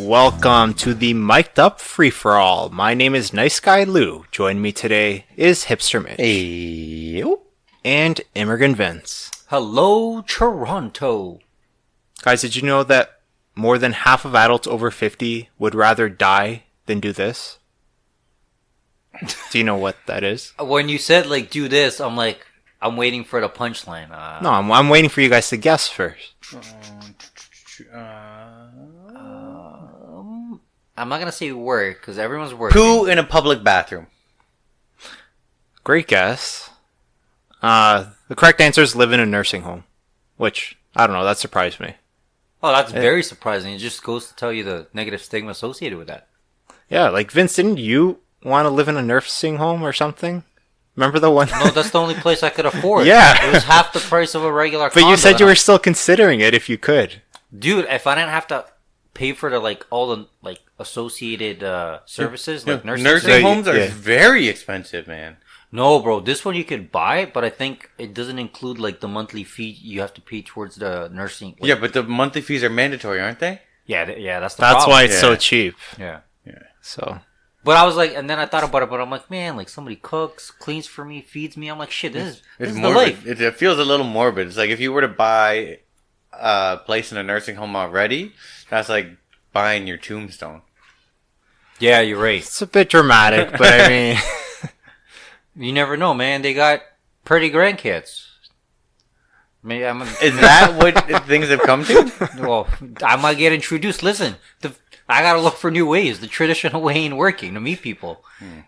Welcome to the Mic'd Up Free-For-All. My name is Nice Guy Lou. Joining me today is Hipster Mitch. Hey. And Immigrant Vince. Hello, Toronto. Guys, did you know that more than half of adults over 50 would rather die than do this? Do you know what that is? When you said, do this, I'm waiting for the punchline. No, I'm waiting for you guys to guess first. I'm not going to say work, because everyone's working. Poo in a public bathroom. Great guess. The correct answer is live in a nursing home. Which, I don't know, that surprised me. Oh, that's very surprising. It just goes to tell you the negative stigma associated with that. Yeah, Vince, didn't you want to live in a nursing home or something? Remember the one? No, that's the only place I could afford. Yeah. It was half the price of a regular condo. But you said you were still considering it if you could. Dude, if I didn't have to pay for all the associated services, nursing homes are very expensive, man. No, bro, this one you could buy, but I think it doesn't include the monthly fee you have to pay towards the nursing. Yeah, but the monthly fees are mandatory, aren't they? Yeah, that's the problem. That's why it's so cheap. Yeah. So, but I was and then I thought about it, but I'm like, man, somebody cooks, cleans for me, feeds me. I'm like, shit, this is the life. It feels a little morbid. It's like if you were to buy a place in a nursing home already, that's like buying your tombstone. Yeah, you're right. It's a bit dramatic, but I mean... You never know, man. They got pretty grandkids. Maybe Is that what things have come to? Well, I might get introduced. Listen, I gotta look for new ways. The traditional way ain't working to meet people.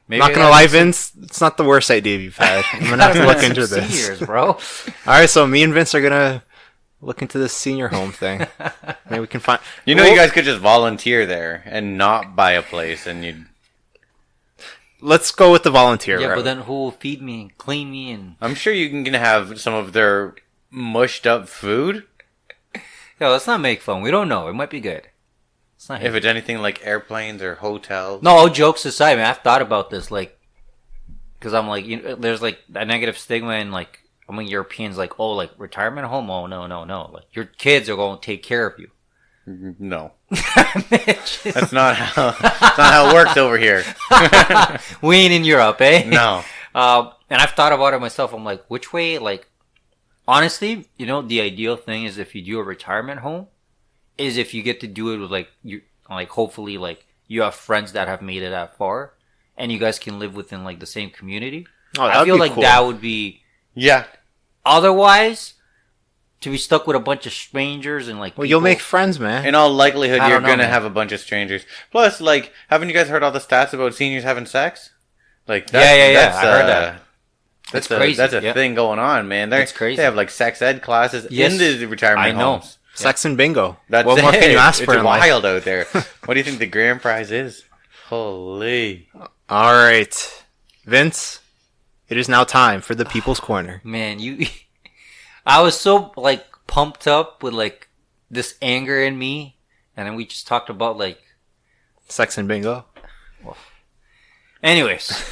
Maybe not gonna lie, Vince, it's not the worst idea you've had. I'm gonna have to look into this. Seniors, bro. Alright, so me and Vince are gonna look into this senior home thing. Maybe we can find... You guys could just volunteer there and not buy a place and you'd... Let's go with the volunteer route. Yeah, but then who will feed me and clean me and... I'm sure you can have some of their mushed up food. Yo, let's not make fun. We don't know. It might be good. If it's anything like airplanes or hotels. No, all jokes aside, man, I've thought about this, because I'm there's a negative stigma in among Europeans, retirement home. Oh no, your kids are going to take care of you. No, that's not how it works over here. We ain't in Europe, eh? No. And I've thought about it myself. I'm like, which way? Honestly, the ideal thing is if you do a retirement home, is if you get to do it with you, hopefully you have friends that have made it that far, and you guys can live within the same community. Oh, I feel cool. that would be. Yeah. Otherwise, to be stuck with a bunch of strangers and well, you'll make friends, man. In all likelihood, you're gonna have a bunch of strangers. Plus, haven't you guys heard all the stats about seniors having sex? Yeah. I heard that. That's crazy. That's a thing going on, man. That's crazy. They have sex ed classes in the retirement homes. Sex and bingo. That's what more can you ask for in life? It's wild out there. What do you think the grand prize is? Holy. All right, Vince. It is now time for the People's Corner. Man, I was so pumped up with this anger in me, and then we just talked about sex and bingo. Well, anyways,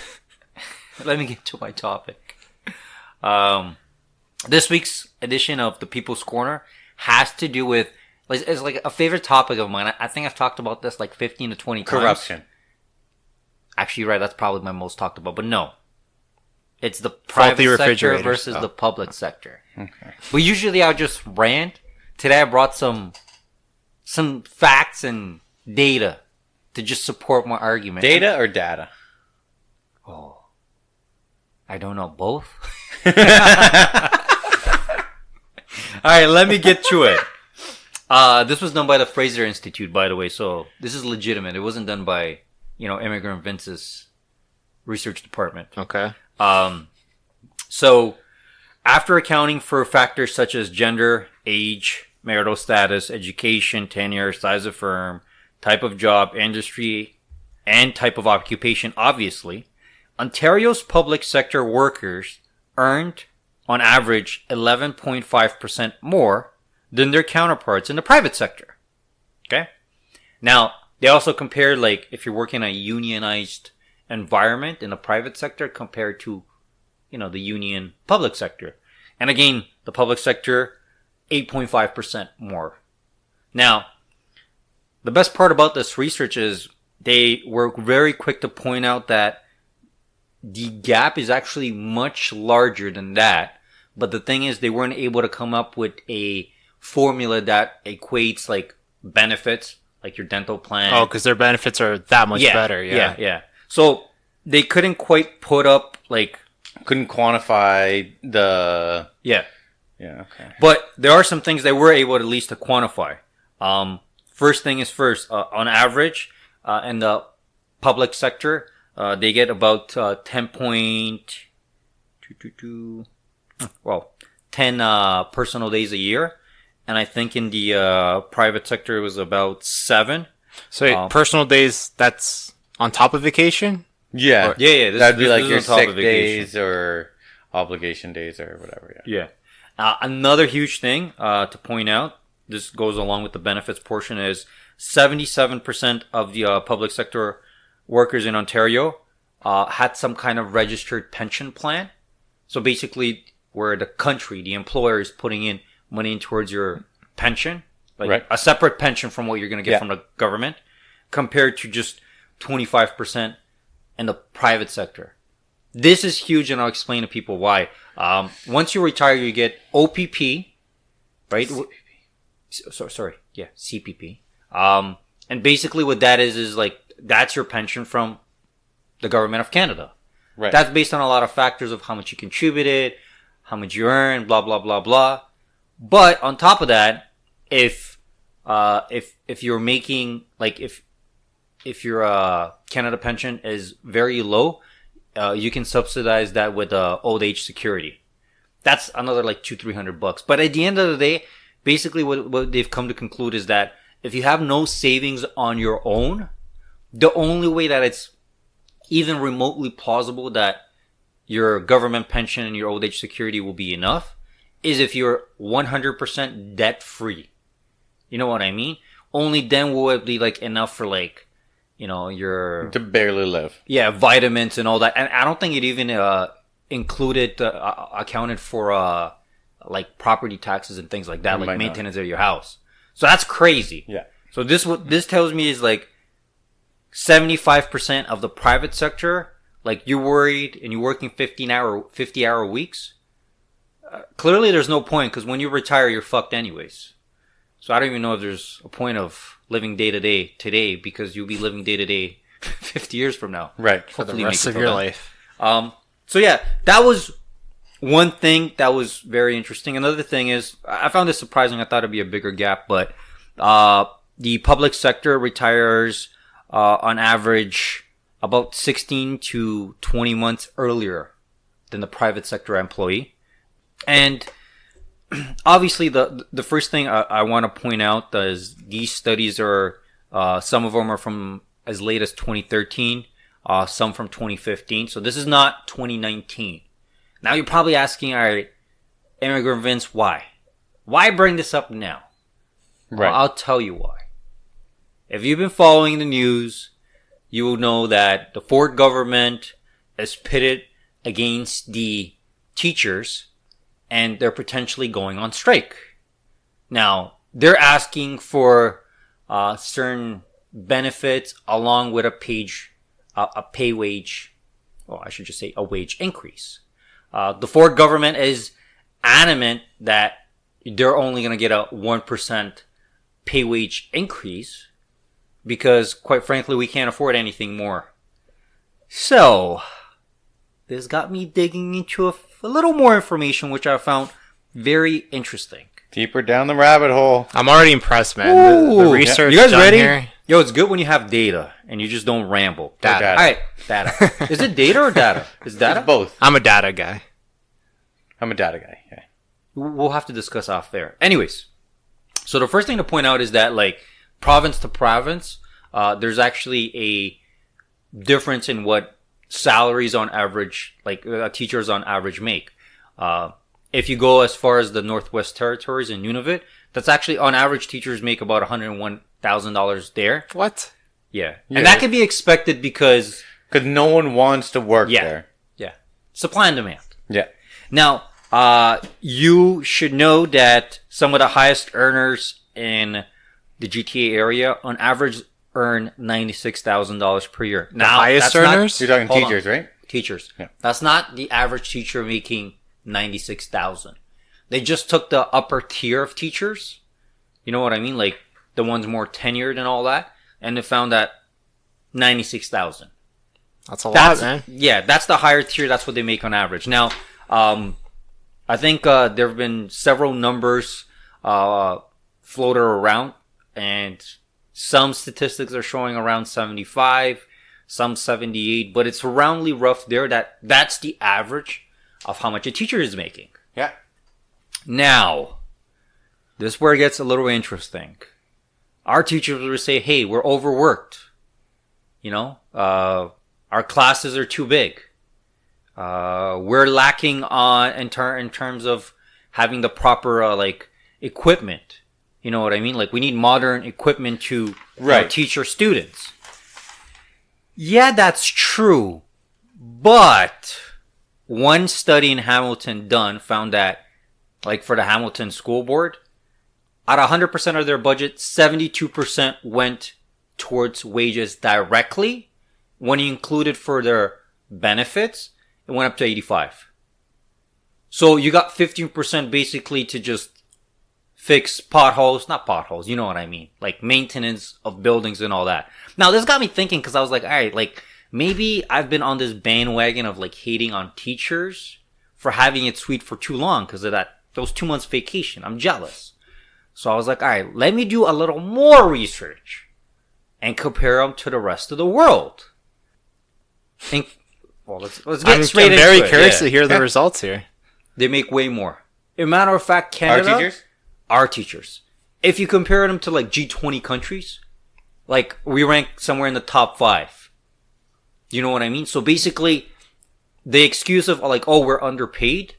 let me get to my topic. This week's edition of the People's Corner has to do with it's a favorite topic of mine. I think I've talked about this 15 to 20 times. Corruption. Actually, you're right. That's probably my most talked about, but no. It's the private sector versus the public sector. Okay. But usually I'll just rant. Today I brought some facts and data to just support my argument. Data or data? Oh. I don't know. Both? Alright, let me get to it. This was done by the Fraser Institute, by the way, so this is legitimate. It wasn't done by, Immigrant Vince's research department. Okay. So, after accounting for factors such as gender, age, marital status, education, tenure, size of firm, type of job, industry, and type of occupation, obviously, Ontario's public sector workers earned on average 11.5% more than their counterparts in the private sector. Okay? Now, they also compared, like, if you're working in a unionized environment in the private sector compared to, the union public sector. And again, the public sector, 8.5% more. Now, the best part about this research is they were very quick to point out that the gap is actually much larger than that. But the thing is, they weren't able to come up with a formula that equates, like, benefits, like your dental plan. Oh, because their benefits are that much better. Yeah. So they couldn't quite put up, like... Couldn't quantify the... Yeah. Yeah, okay. But there are some things they were able at least to quantify. First thing is first, on average, in the public sector, they get about 10 personal days a year. And I think in the private sector it was about 7. So personal days, that's on top of vacation? Yeah. Yeah. That'd be like your sick days or obligation days or whatever. Yeah. Another huge thing to point out, this goes along with the benefits portion, is 77% of the public sector workers in Ontario had some kind of registered pension plan. So basically, where the country, the employer, is putting in money in towards your pension, like a separate pension from what you're going to get from the government, compared to just 25% in the private sector. This is huge, and I'll explain to people why. Once you retire, you get OPP, right? CPP. And basically what that is like, that's your pension from the government of Canada. Right. That's based on a lot of factors of how much you contributed, how much you earn, blah, blah, blah, blah. But on top of that, if you're making, like, if your Canada pension is very low, you can subsidize that with old age security. That's another like $200-300. But at the end of the day, basically what they've come to conclude is that if you have no savings on your own, the only way that it's even remotely plausible that your government pension and your old age security will be enough is if you're 100% debt free. You know what I mean? Only then will it be like enough for like, your... To barely live. Yeah, vitamins and all that. And I don't think it even included, accounted for like property taxes and things like that, like maintenance of your house. So that's crazy. Yeah. So this tells me is like 75% of the private sector, like you're worried and you're working 50-hour weeks. Clearly there's no point because when you retire, you're fucked anyways. So I don't even know if there's a point of living day to day today because you'll be living day to day 50 years from now. Right. For the rest of your life. So yeah, that was one thing that was very interesting. Another thing is, I found this surprising. I thought it'd be a bigger gap, but the public sector retires on average about 16 to 20 months earlier than the private sector employee. And obviously, the first thing I want to point out is these studies are, some of them are from as late as 2013, some from 2015. So this is not 2019. Now you're probably asking, all right, Immigrant Vince, why? Why bring this up now? Right. Well, I'll tell you why. If you've been following the news, you will know that the Ford government is pitted against the teachers and they're potentially going on strike. Now, they're asking for certain benefits along with a wage increase. The Ford government is adamant that they're only going to get a 1% pay wage increase because, quite frankly, we can't afford anything more. So, this got me digging into a little more information, which I found very interesting. Deeper down the rabbit hole. I'm already impressed, man. The research. You guys ready? Here. Yo, it's good when you have data and you just don't ramble. Data. All right, data. Is it data or data? Is data? It's both. I'm a data guy. I'm a data guy. Yeah. We'll have to discuss off there. Anyways, so the first thing to point out is that, like, province to province, there's actually a difference in what salaries on average, like teachers on average make. if you go as far as the Northwest Territories and Nunavut, that's actually, on average, teachers make about $101,000 there. What? Yeah. And that can be expected because no one wants to work there. Yeah. Supply and demand. Yeah. Now, you should know that some of the highest earners in the GTA area, on average, earn $96,000 per year. The highest earners? You're talking teachers, right? Teachers. Yeah. That's not the average teacher making $96,000. They just took the upper tier of teachers. You know what I mean? Like the ones more tenured and all that. And they found that 96,000. That's a lot, man. Yeah, that's the higher tier. That's what they make on average. Now, I think there have been several numbers floated around, and some statistics are showing around 75, some 78, but it's roundly rough there. That's the average of how much a teacher is making. Yeah. Now, this is where it gets a little interesting. Our teachers would say, hey, we're overworked. You know, our classes are too big. We're lacking in terms of having the proper, equipment. You know what I mean? Like, we need modern equipment to teach our students. Yeah, that's true. But one study in Hamilton done found that, like, for the Hamilton School Board, out of 100% of their budget, 72% went towards wages directly. When you included for their benefits, it went up to 85. So you got 15% basically to just fix potholes, not potholes, you know what I mean, like maintenance of buildings and all that. Now this got me thinking, because I was like, all right, like maybe I've been on this bandwagon of like hating on teachers for having it sweet for too long because of those 2 months vacation. I'm jealous. So I was like, all right, let me do a little more research and compare them to the rest of the world. Let's get straight into it. I'm very curious to hear the results here. They make way more. As a matter of fact, Canada... Our teachers. If you compare them to like G20 countries, like we rank somewhere in the top 5. You know what I mean? So basically, the excuse of like, oh, we're underpaid,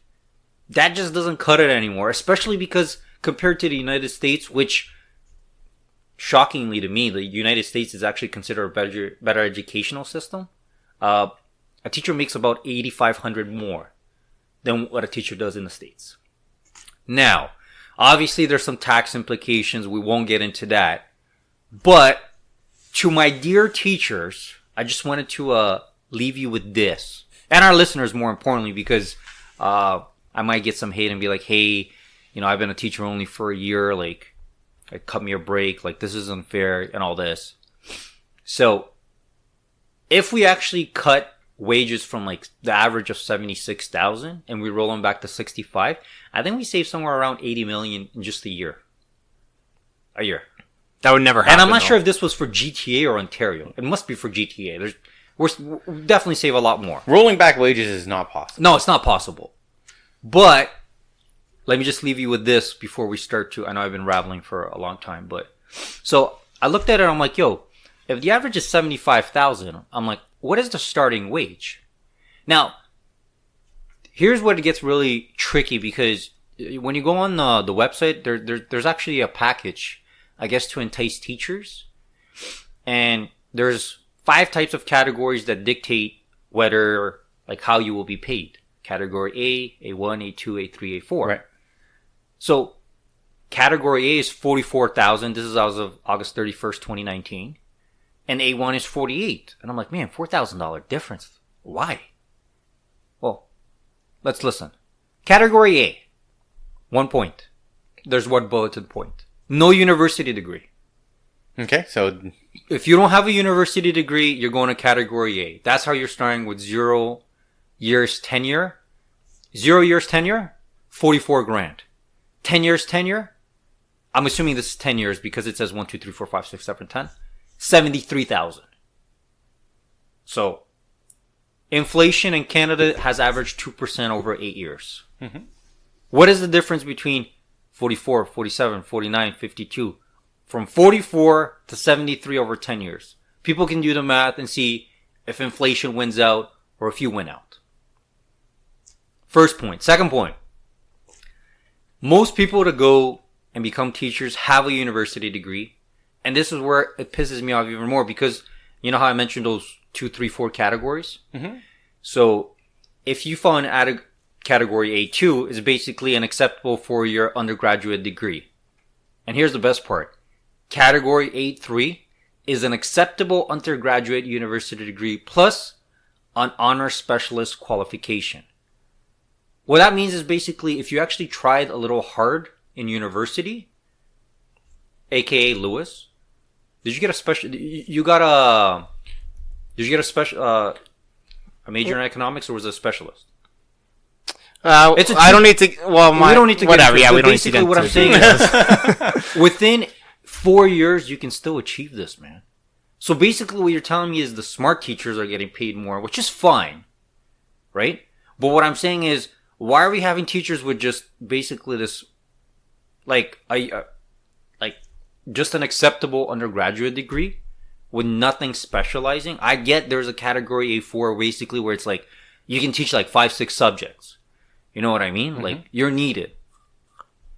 that just doesn't cut it anymore. Especially because compared to the United States, which shockingly to me, the United States is actually considered a better educational system. A teacher makes about $8,500 more than what a teacher does in the States. Now, obviously there's some tax implications. We won't get into that. But to my dear teachers, I just wanted to leave you with this. And our listeners, more importantly, because I might get some hate and be like, hey, you know, I've been a teacher only for a year. Like, cut me a break. Like, this is unfair and all this. So, if we actually cut wages from like the average of 76,000 and we roll them back to 65, I think we save somewhere around 80 million in just a year. That would never happen. And I'm not sure if this was for GTA or Ontario. It must be for GTA. We definitely save a lot more. Rolling back wages is not possible. No, it's not possible. But let me just leave you with this before we start to... I know I've been rattling for a long time, but... So I looked at it and I'm like, yo, if the average is 75,000, I'm like, what is the starting wage? Now, here's where it gets really tricky, because when you go on the website, there's actually a package, I guess, to entice teachers. And there's 5 types of categories that dictate whether, like, how you will be paid. Category A, A1, A2, A3, A4. Right. So, category A is 44,000. This is as of August 31st, 2019. And A1 is 48. And I'm like, man, $4,000 difference. Why? Well, let's listen. Category A, 1 point. There's 1 bulleted point. No university degree. Okay, so... If you don't have a university degree, you're going to category A. That's how you're starting with 0 years tenure. 0 years tenure, 44 grand. 10 years tenure, I'm assuming this is 10 years because it says 1, 2, 3, 4, 5, 6, 7, 10. 73,000. So, inflation in Canada has averaged 2% over 8 years. Mm-hmm. What is the difference between 44, 47, 49, 52? From 44 to 73 over 10 years. People can do the math and see if inflation wins out or if you win out. First point. Second point. most people to go and become teachers have a university degree. And this is where it pisses me off even more because you know how I mentioned those 2, 3, 4 categories? Mm-hmm. So if you fall in category A2, is basically unacceptable for your undergraduate degree. And here's the best part. Category A3 is an acceptable undergraduate university degree plus an honor specialist qualification. What that means is basically if you actually tried a little hard in university, aka Lewis, did you get a special? Did you get a special a major in economics or was it a specialist? I don't need to. Well, we don't need to. Whatever. Yeah, we don't need to. Basically, what I'm saying is, within 4 years, you can still achieve this, man. So basically, what you're telling me is the smart teachers are getting paid more, which is fine, right? But what I'm saying is, why are we having teachers with just basically this, like just an acceptable undergraduate degree with nothing specializing? I get there's a category A4 basically where it's like you can teach like 5, 6 subjects. You know what I mean? Mm-hmm. Like you're needed.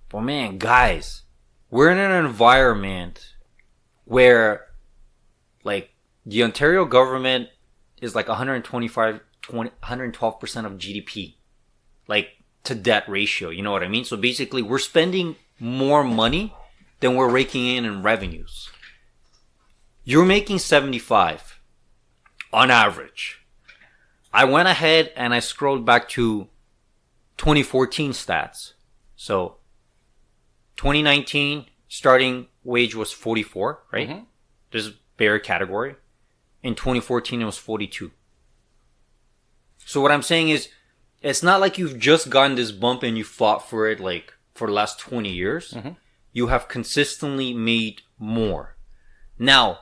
But man, guys, we're in an environment where like the Ontario government is like 112% of GDP, like to debt ratio. You know what I mean? So basically we're spending more money than we're raking in revenues. You're making 75 on average. I went ahead and I scrolled back to 2014 stats. So 2019 starting wage was 44, right? Mm-hmm. This is bare category. In 2014 it was 42. So what I'm saying is it's not like you've just gotten this bump and you fought for it like for the last 20 years. Mm-hmm. You have consistently made more. Now,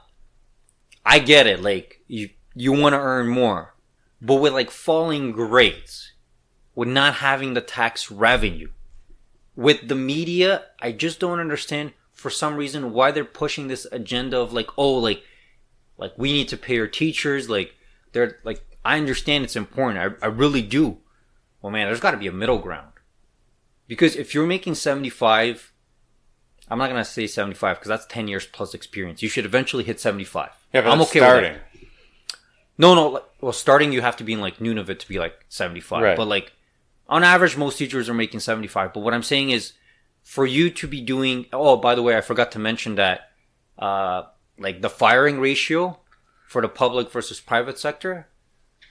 I get it. Like you want to earn more, but with like falling grades, with not having the tax revenue, with the media, I just don't understand for some reason why they're pushing this agenda of like, oh, like we need to pay our teachers. Like they're like, I understand it's important. I really do. Well, man, there's got to be a middle ground. Because if you're making 75, I'm not going to say 75 because that's 10 years plus experience. You should eventually hit 75. Yeah, but I'm okay starting. With that. No. Well, starting you have to be in like Nunavut to be like 75. Right. But like on average, most teachers are making 75. But what I'm saying is for you to be doing, oh, by the way, I forgot to mention that like the firing ratio for the public versus private sector,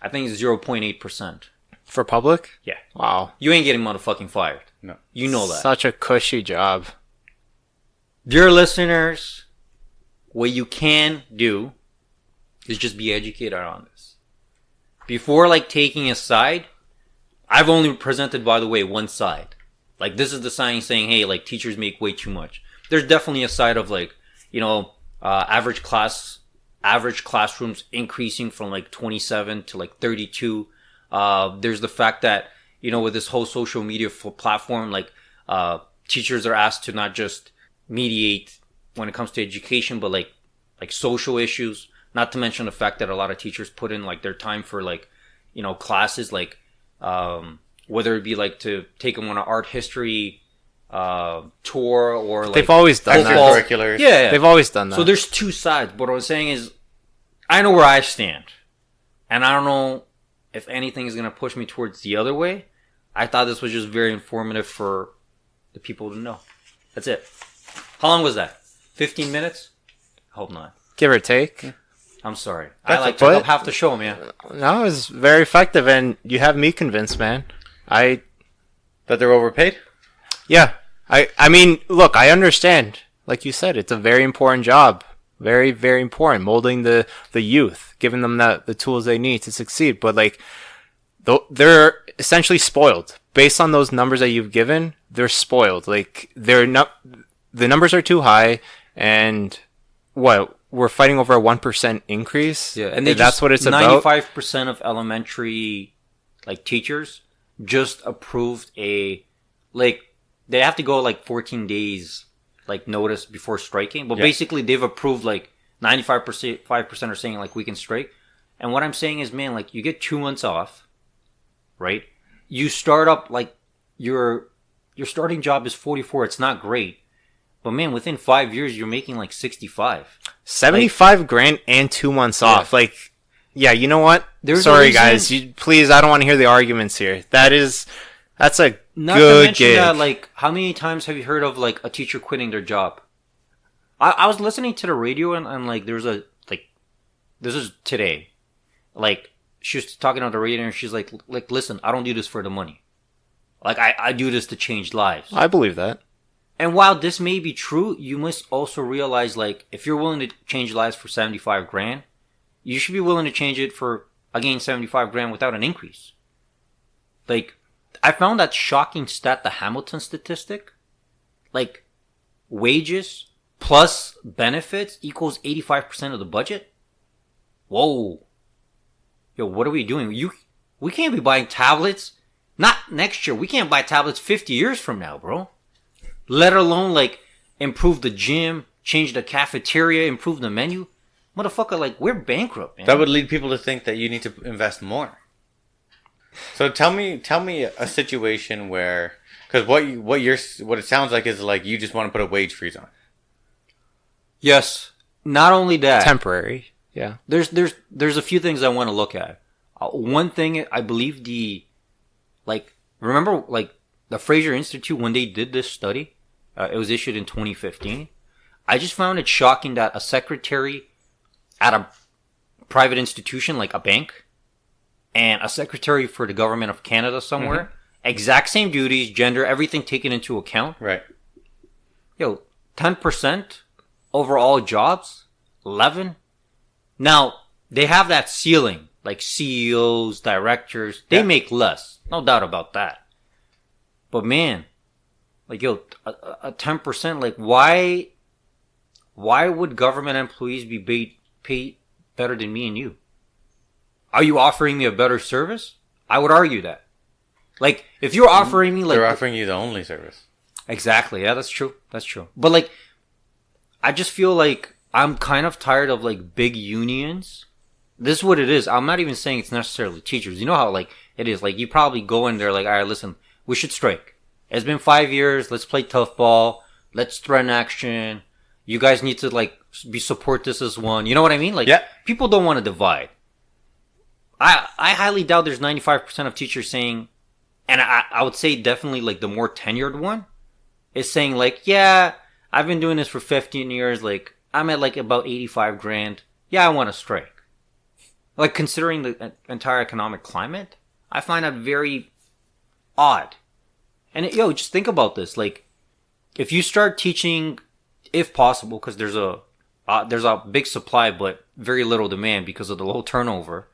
I think is 0.8%. For public? Yeah. Wow. You ain't getting motherfucking fired. No. You know that. Such a cushy job. Dear listeners, what you can do is just be educated on this. Before like taking a side, I've only presented, by the way, one side. Like this is the side saying, hey, like teachers make way too much. There's definitely a side of like, you know, average classrooms increasing from like 27 to like 32. There's the fact that, you know, with this whole social media platform, like teachers are asked to not just mediate when it comes to education, but like social issues. Not to mention the fact that a lot of teachers put in like their time for like, you know, classes, like whether it be like to take them on an art history tour or like they've always done that. Extracurriculars. Yeah, they've always done that. So there's two sides. But what I was saying is, I know where I stand, and I don't know if anything is gonna push me towards the other way. I thought this was just very informative for the people to know. That's it. How long was that? 15 minutes? I hope not. Give or take. I'm sorry. I like to help half the show, man. No, it was very effective, and you have me convinced, man. That they're overpaid? Yeah. I mean, look, I understand. Like you said, it's a very important job. Very, very important. Molding the youth, giving them the tools they need to succeed. But like, they're essentially spoiled. Based on those numbers that you've given, they're spoiled. Like, they're not... The numbers are too high, and what? We're fighting over a 1% increase? Yeah, and that's what it's about? 95% of elementary, like, teachers just approved they have to go, like, 14 days, like, notice before striking. But basically, they've approved, like, 5% are saying, like, we can strike. And what I'm saying is, man, like, you get 2 months off, right? You start up, like, your your starting job is 44. It's not great. But man, within 5 years, you're making like 65. 75 grand and 2 months off. Like, yeah, you know what? Sorry, guys. Please, I don't want to hear the arguments here. That's a not good to mention gig. That, like, how many times have you heard of like a teacher quitting their job? I was listening to the radio and like there's a like this is today, like she was talking on the radio and she's like listen, I don't do this for the money. Like I do this to change lives. I believe that. And while this may be true, you must also realize like if you're willing to change lives for 75 grand, you should be willing to change it for again 75 grand without an increase. Like I found that shocking stat, the Hamilton statistic, like wages plus benefits equals 85% of the budget. Whoa. Yo, what are we doing? We can't be buying tablets. Not next year. We can't buy tablets 50 years from now, bro. Let alone, like, improve the gym, change the cafeteria, improve the menu. Motherfucker, like, we're bankrupt, man. That would lead people to think that you need to invest more. So tell me a situation where, because what it sounds like is like you just want to put a wage freeze on. Yes. Not only that. Temporary. Yeah. There's a few things I want to look at. One thing, I believe remember the Fraser Institute, when they did this study, it was issued in 2015. I just found it shocking that a secretary at a private institution like a bank and a secretary for the government of Canada somewhere, exact same duties, gender, everything taken into account. Right. Yo, 10% over all jobs, 11. Now, they have that ceiling, like CEOs, directors, they make less. No doubt about that. But man, like, yo, a 10%, like, why would government employees be paid better than me and you? Are you offering me a better service? I would argue that. Like, if you're offering me, like... They're offering you the only service. Exactly. Yeah, that's true. That's true. But, like, I just feel like I'm kind of tired of, like, big unions. This is what it is. I'm not even saying it's necessarily teachers. You know how, like, it is. Like, you probably go in there, like, all right, listen, we should strike. It's been 5 years. Let's play tough ball. Let's threaten action. You guys need to, like, support this as one. You know what I mean? Like, people don't want to divide. I highly doubt there's 95% of teachers saying, and I would say definitely, like, the more tenured one is saying, like, yeah, I've been doing this for 15 years. Like, I'm at, like, about 85 grand. Yeah, I want to strike. Like, considering the entire economic climate, I find that very odd. And, just think about this. Like, if you start teaching, if possible, because there's a big supply but very little demand because of the low turnover.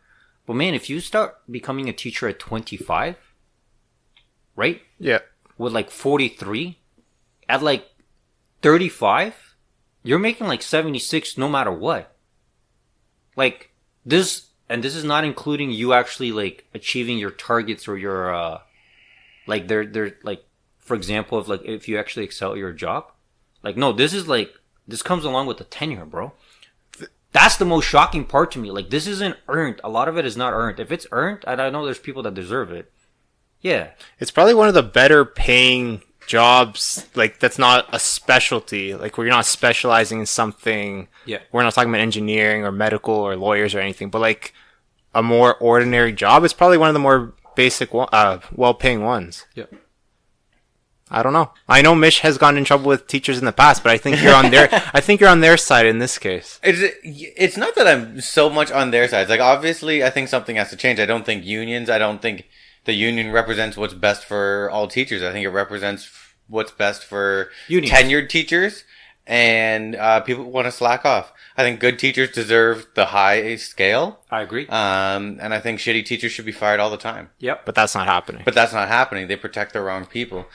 But, man, if you start becoming a teacher at 25, right? Yeah. With, like, 43, at, like, 35, you're making, like, 76 no matter what. Like, this is not including you actually, like, achieving your targets or your, like, they're like, for example, if you actually excel at your job. Like, no, this comes along with the tenure, bro. That's the most shocking part to me. Like, this isn't earned. A lot of it is not earned. If it's earned, and I know there's people that deserve it. Yeah. It's probably one of the better paying jobs, like, that's not a specialty. Like, where you're not specializing in something. Yeah. We're not talking about engineering or medical or lawyers or anything, but, like, a more ordinary job is probably one of the more basic, well-paying ones. Yeah. I don't know. I know Mish has gotten in trouble with teachers in the past, but I think you're on their side in this case. It's not that I'm so much on their side. Like, obviously, I think something has to change. I don't think the union represents what's best for all teachers. I think it represents what's best for tenured teachers, and people want to slack off. I think good teachers deserve the high scale. I agree. And I think shitty teachers should be fired all the time. Yep. But that's not happening. They protect the wrong people.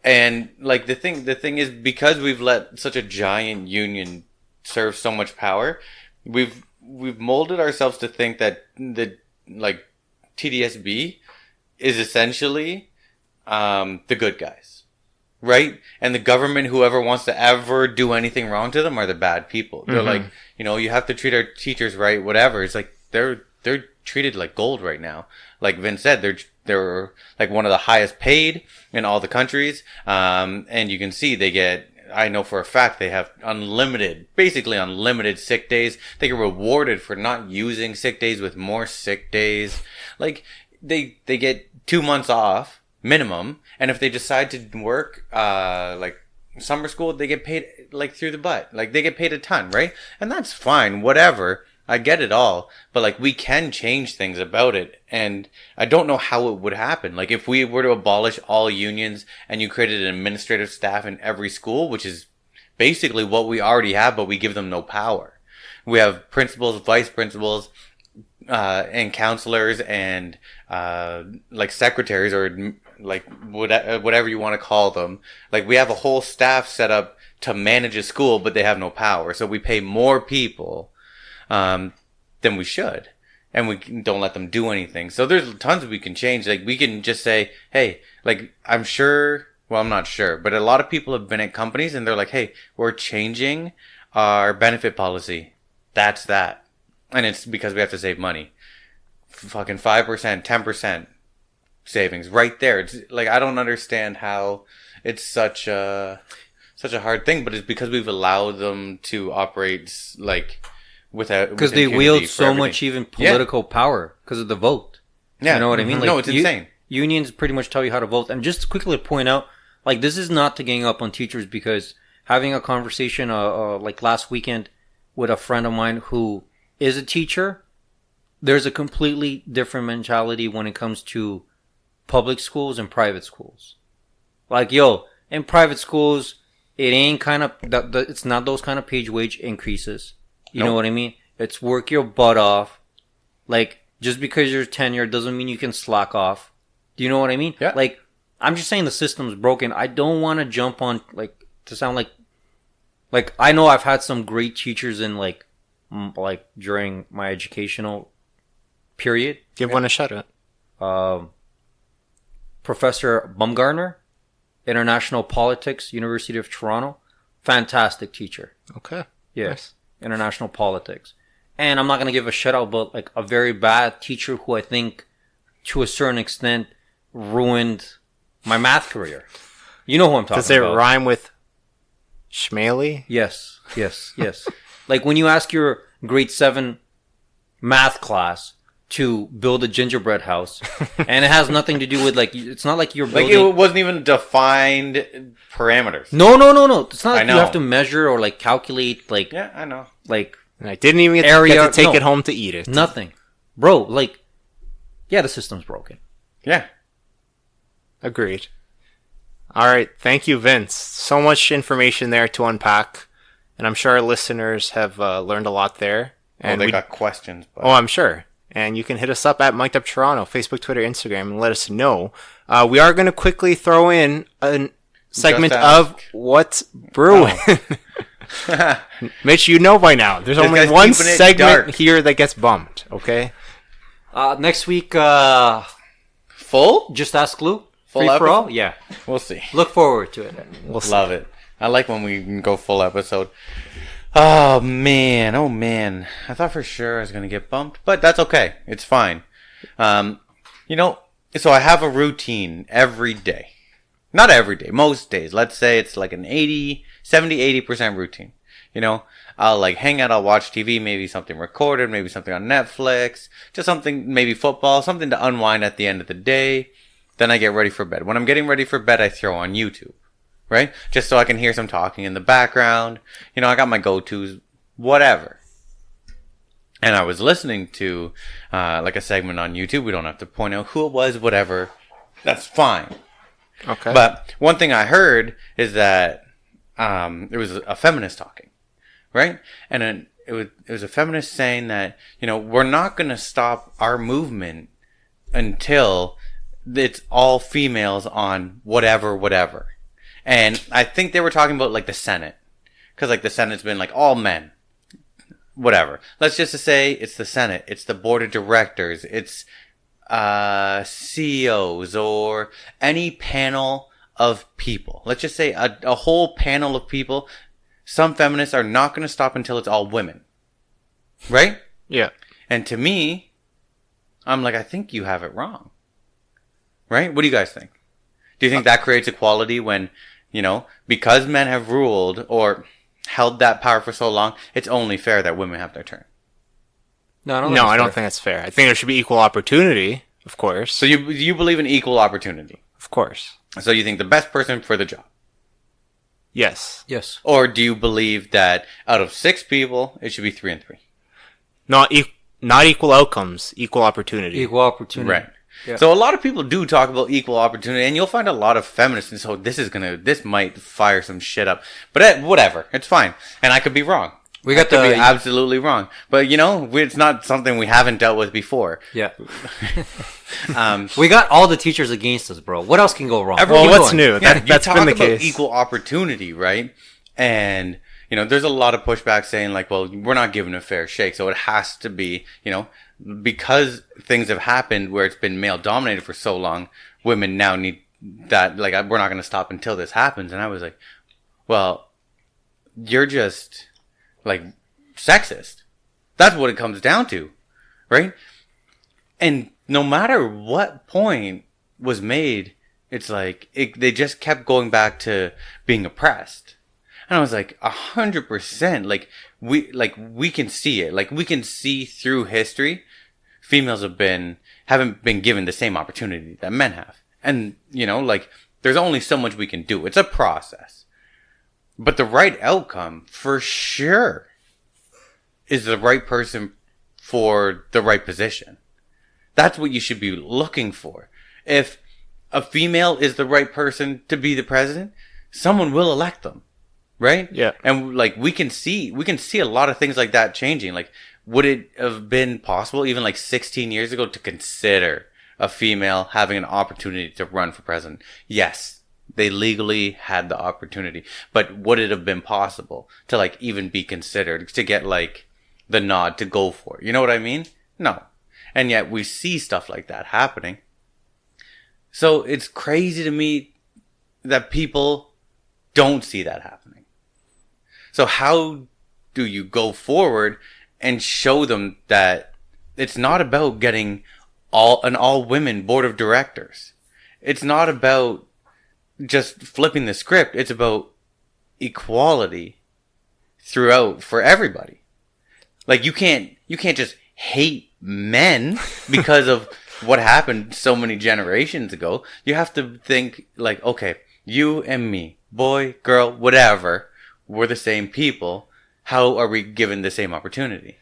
And, like, the thing is, because we've let such a giant union serve so much power, we've molded ourselves to think that like, TDSB is essentially the good guys, right? And the government, whoever wants to ever do anything wrong to them, are the bad people. They're like, you have to treat our teachers right, whatever. It's like they're treated like gold right now. Like Vince said, they're like one of the highest paid in all the countries. And you can see they get, I know for a fact they have basically unlimited sick days. They get rewarded for not using sick days with more sick days. Like they get 2 months off minimum. And if they decide to work, like summer school, they get paid like through the butt. Like they get paid a ton, right? And that's fine, whatever. I get it all, but like we can change things about it, and I don't know how it would happen. Like if we were to abolish all unions and you created an administrative staff in every school, which is basically what we already have, but we give them no power. We have principals, vice principals, and counselors and like secretaries or like whatever you want to call them. Like we have a whole staff set up to manage a school, but they have no power. So we pay more people than we should, and we don't let them do anything. So there's tons we can change. Like we can just say, hey, like I'm not sure, but a lot of people have been at companies and they're like, hey, we're changing our benefit policy. That's that. And it's because we have to save money. Fucking 5%, 10% savings right there. It's like, I don't understand how it's such a hard thing, but it's because we've allowed them to operate like without, because they wield so much even political power because of the vote. Yeah. You know what I mean? Like, no, it's insane. Unions pretty much tell you how to vote. And just quickly to point out, like, this is not to gang up on teachers, because having a conversation like last weekend with a friend of mine who is a teacher, there's a completely different mentality when it comes to public schools and private schools. Like, in private schools, it ain't it's not those kind of wage increases. You know what I mean? It's work your butt off. Like, just because you're tenured doesn't mean you can slack off. Do you know what I mean? Yeah. Like, I'm just saying the system's broken. I don't want to jump on, like, to sound like, I know I've had some great teachers in, like, during my educational period. Give one a shout out. Professor Bumgarner, International Politics, University of Toronto. Fantastic teacher. Okay. Yes. Nice. International Politics. And I'm not going to give a shout out, but like a very bad teacher who I think to a certain extent ruined my math career. You know who I'm talking about. Does it rhyme with Schmaley? Yes. Like when you ask your grade 7 math class to build a gingerbread house, and it has nothing to do with, like, it's not like you're building... Like, it wasn't even defined parameters. No. It's not like you have to measure or, like, calculate, like... Yeah, I know. Like... And I didn't even get to take it home to eat it. Nothing. Bro, like... Yeah, the system's broken. Yeah. Agreed. All right. Thank you, Vince. So much information there to unpack. And I'm sure our listeners have learned a lot there. And they got questions. But... Oh, I'm sure. And you can hit us up at Mic'd Up Toronto, Facebook, Twitter, Instagram, and let us know. We are going to quickly throw in a segment of What's Brewing. Oh. Mitch, you know by now. There's only one segment here that gets bumped, okay? Next week, full? Just Ask Lou. Full Free episode? for all? Yeah. We'll see. Look forward to it. We'll love it. I like when we can go full episode. Oh man. I thought for sure I was going to get bumped, but that's okay. It's fine. So I have a routine every day. Not every day, most days. Let's say it's like an 70-80% routine. I'll like hang out, I'll watch TV, maybe something recorded, maybe something on Netflix, just something, maybe football, something to unwind at the end of the day. Then I get ready for bed. When I'm getting ready for bed, I throw on YouTube. Right? Just so I can hear some talking in the background. I got my go-tos, whatever. And I was listening to, like a segment on YouTube. We don't have to point out who it was, whatever. That's fine. Okay. But one thing I heard is that, it was a feminist talking. Right? And it was a feminist saying that, we're not going to stop our movement until it's all females on whatever. And I think they were talking about, like, the Senate. Because, like, the Senate's been, like, all men. Whatever. Let's just say it's the Senate. It's the board of directors. It's CEOs or any panel of people. Let's just say a whole panel of people. Some feminists are not going to stop until it's all women. Right? Yeah. And to me, I'm like, I think you have it wrong. Right? What do you guys think? Do you think that creates equality when, because men have ruled or held that power for so long, it's only fair that women have their turn? No, I don't think that's fair. I think there should be equal opportunity, of course. So you believe in equal opportunity? Of course. So you think the best person for the job? Yes. Yes. Or do you believe that out of 6 people, it should be 3 and 3? Not equal outcomes, equal opportunity. Equal opportunity. Right. Yeah. So a lot of people do talk about equal opportunity, and you'll find a lot of feminists, and so this might fire some shit up. But whatever, it's fine. And I could be wrong. We got to be absolutely wrong. But, it's not something we haven't dealt with before. Yeah. We got all the teachers against us, bro. What else can go wrong? Well, what's new? Yeah, That's been the case. Equal opportunity, right? And, there's a lot of pushback saying, like, well, we're not given a fair shake. So it has to be, because things have happened where it's been male dominated for so long, women now need that, like, we're not going to stop until this happens. And I was like, well, you're just, like, sexist. That's what it comes down to, right? And no matter what point was made, it's like, they just kept going back to being oppressed. And I was like, 100%, we can see it. Like, we can see through history, females haven't been given the same opportunity that men have. And, there's only so much we can do. It's a process. But the right outcome, for sure, is the right person for the right position. That's what you should be looking for. If a female is the right person to be the president, someone will elect them. Right? Yeah. And we can see a lot of things like that changing. Like, would it have been possible even 16 years ago to consider a female having an opportunity to run for president? Yes. They legally had the opportunity. But would it have been possible to even be considered, to get the nod to go for it? You know what I mean? No. And yet we see stuff like that happening. So it's crazy to me that people don't see that happening. So how do you go forward and show them that it's not about getting an all women board of directors? It's not about just flipping the script. It's about equality throughout for everybody. You can't just hate men because of what happened so many generations ago. You have to think okay, you and me, boy, girl, whatever, we're the same people. How are we given the same opportunity?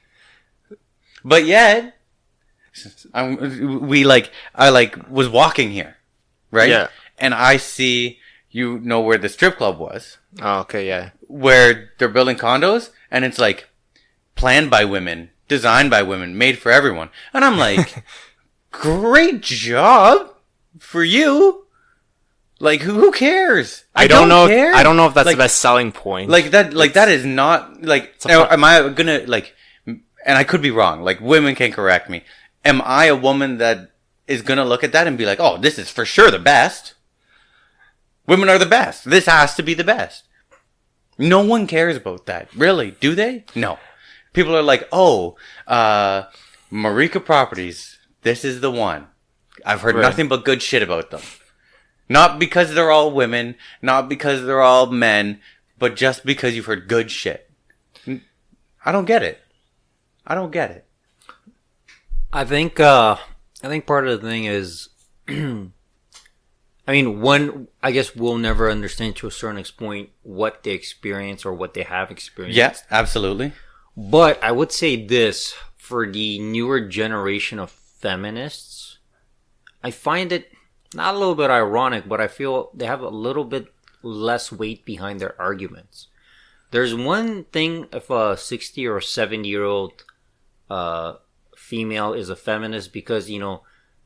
But yet, I was walking here, right? Yeah. And I see, where the strip club was. Oh, okay, yeah. Where they're building condos, and it's planned by women, designed by women, made for everyone. And I'm like, great job for you. Who cares? I don't know if that's the best selling point. That is not, am I gonna, and I could be wrong, women can correct me. Am I a woman that is gonna look at that and be like, oh, this is for sure the best? Women are the best. This has to be the best. No one cares about that. Really? Do they? No. People are like, oh, Marika Properties, this is the one. I've heard nothing but good shit about them. Not because they're all women, not because they're all men, but just because you've heard good shit. I don't get it. I think part of the thing is, I guess we'll never understand to a certain point what they experience or what they have experienced. Yes, absolutely. But I would say this, for the newer generation of feminists, I find it not a little bit ironic, but I feel they have a little bit less weight behind their arguments. There's one thing if a 60 or 70-year-old female is a feminist because,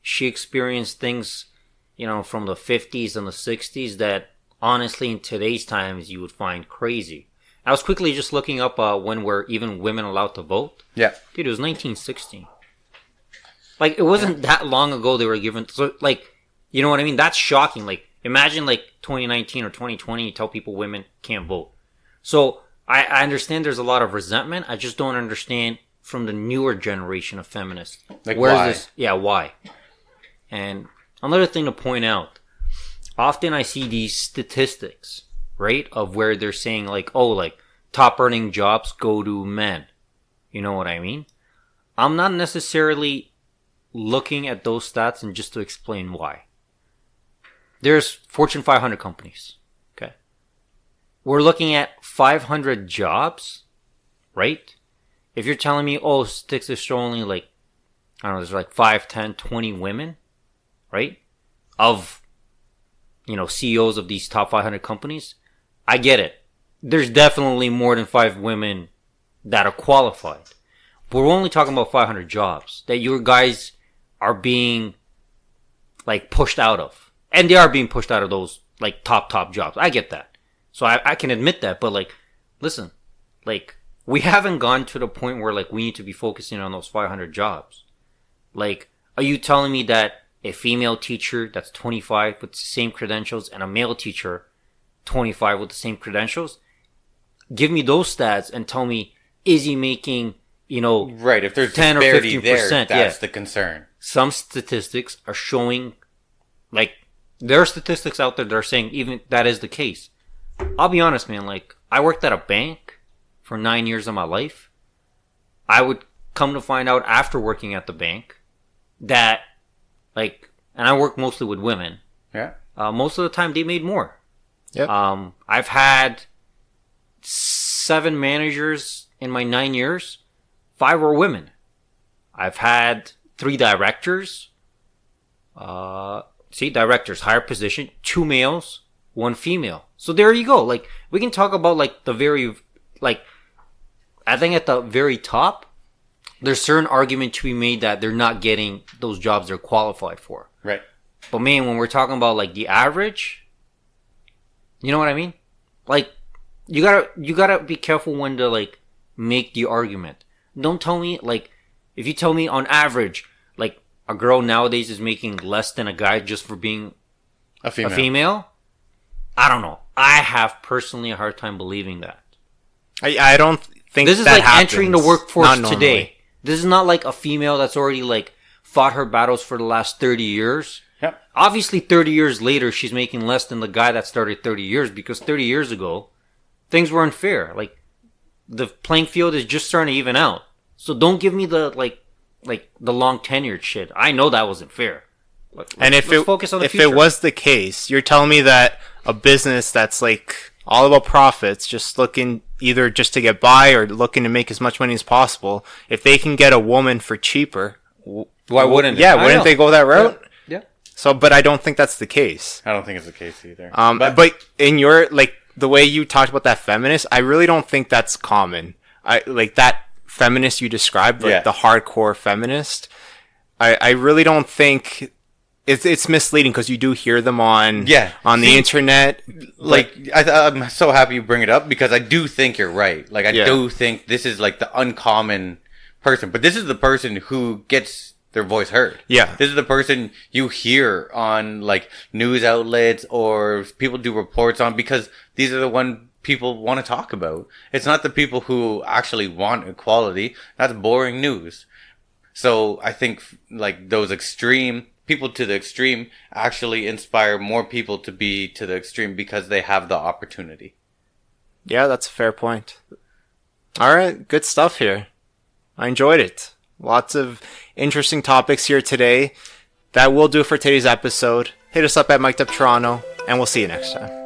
she experienced things, from the 50s and the 60s that honestly in today's times you would find crazy. I was quickly just looking up when were even women allowed to vote. Yeah. Dude, it was 1916. It wasn't that long ago they were given... So, you know what I mean? That's shocking. Imagine 2019 or 2020, you tell people women can't vote. So I understand there's a lot of resentment. I just don't understand from the newer generation of feminists. Why? Why? And another thing to point out. Often I see these statistics, right, of where they're saying like, oh, like top earning jobs go to men. You know what I mean? I'm not necessarily looking at those stats and just to explain why. There's Fortune 500 companies. Okay. We're looking at 500 jobs, right? If you're telling me, oh, statistics show only like, I don't know, there's like 5, 10, 20 women, right? Of, CEOs of these top 500 companies. I get it. There's definitely more than 5 women that are qualified. But we're only talking about 500 jobs that your guys are being like pushed out of. And they are being pushed out of those like top jobs. I get that. So I can admit that. But like, listen, like we haven't gone to the point where like we need to be focusing on those 500 jobs. Like, are you telling me that a female teacher that's 25 with the same credentials and a male teacher 25 with the same credentials, give me those stats and tell me, is he making, right, if there's 10 or 15%, there, that's the concern. Some statistics are showing, like, there are statistics out there that are saying even that is the case. I'll be honest, man, like, I worked at a bank for 9 years of my life. I would come to find out after working at the bank that, like, and I work mostly with women. Yeah. Most of the time they made more. Yep. I've had 7 managers in my 9 years. 5 were women. I've had 3 directors. Directors, higher position, 2 males, 1 female. So there you go. Like, we can talk about like the very, like, I think at the very top, there's certain argument to be made that they're not getting those jobs they're qualified for. Right. But man, when we're talking about like the average, you know what I mean? Like, you gotta be careful when to like make the argument. Don't tell me like, if you tell me on average, like a girl nowadays is making less than a guy just for being a female, I don't know. I have personally a hard time believing that. I don't think this is that like happens. Entering the workforce Not today. normally. This is not like a female that's already like fought her battles for the last 30 years. Yep. Obviously 30 years later, she's making less than the guy that started 30 years because 30 years ago, things were unfair. Like, the playing field is just starting to even out. So don't give me the, like the long tenured shit. I know that wasn't fair. And if focus on the if future. it was the case, you're telling me that a business that's like all about profits, just looking either just to get by or looking to make as much money as possible, if they can get a woman for cheaper, why wouldn't they? Yeah, wouldn't they go that route? Yeah. So, but I don't think that's the case. I don't think it's the case either. But in your, like, the way you talked about that feminist, I really don't think that's common. I like that feminist you described, like the hardcore feminist. I really don't think it's misleading because you do hear them on the internet. Like, I'm so happy you bring it up because I do think you're right. Like, I do think this is like the uncommon person, but this is the person who gets their voice heard. Yeah. This is the person you hear on like news outlets or people do reports on because these are the one people want to talk about. It's not the people who actually want equality. That's boring news. So I think like those people to the extreme actually inspire more people to be to the extreme because they have the opportunity. Yeah, that's a fair point. All right, good stuff here. I enjoyed it. Lots of interesting topics here today. That will do it for today's episode. Hit us up at Mic'd Up Toronto, and we'll see you next time.